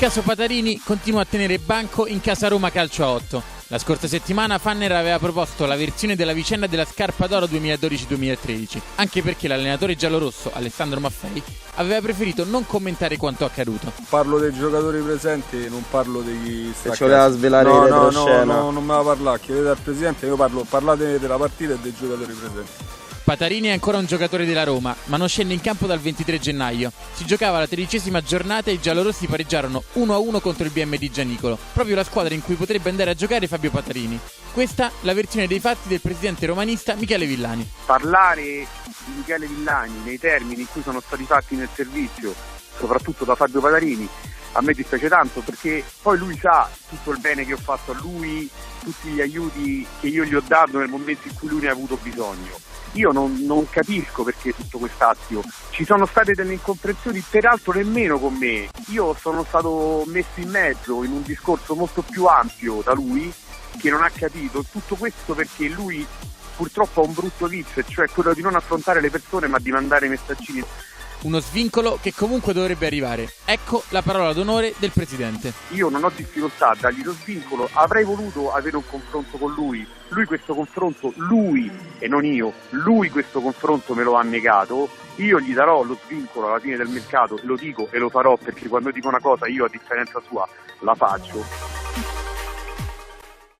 caso Patarini continua a tenere banco in casa Roma Calcio a 8. La scorsa settimana Fanner aveva proposto la versione della vicenda della Scarpa d'Oro 2012-2013, anche perché l'allenatore giallorosso Alessandro Maffei aveva preferito non commentare quanto accaduto. Parlo dei giocatori presenti, non parlo degli staccati. Ci voleva svelare in retroscena. No, non me la parla, chiedete al presidente, parlate della partita e dei giocatori presenti. Patarini è ancora un giocatore della Roma, ma non scende in campo dal 23 gennaio. Si giocava la 13ª giornata e i giallorossi pareggiarono 1-1 contro il BM di Gianicolo, proprio la squadra in cui potrebbe andare a giocare Fabio Patarini. Questa la versione dei fatti del presidente romanista Michele Villani. Parlare di Michele Villani nei termini in cui sono stati fatti nel servizio, soprattutto da Fabio Patarini, a me dispiace tanto, perché poi lui sa tutto il bene che ho fatto a lui, tutti gli aiuti che io gli ho dato nel momento in cui lui ne ha avuto bisogno. Io non capisco perché tutto quest'astio. Ci sono state delle incomprensioni, peraltro nemmeno con me. Io sono stato messo in mezzo in un discorso molto più ampio da lui, che non ha capito tutto questo perché lui purtroppo ha un brutto vizio, cioè quello di non affrontare le persone ma di mandare messaggini. Uno svincolo che comunque dovrebbe arrivare. Ecco la parola d'onore del presidente. Io non ho difficoltà a dargli lo svincolo, avrei voluto avere un confronto con lui. Lui questo confronto, lui e non io, lui questo confronto me lo ha negato. Io gli darò lo svincolo alla fine del mercato, lo dico e lo farò, perché quando dico una cosa io a differenza sua la faccio.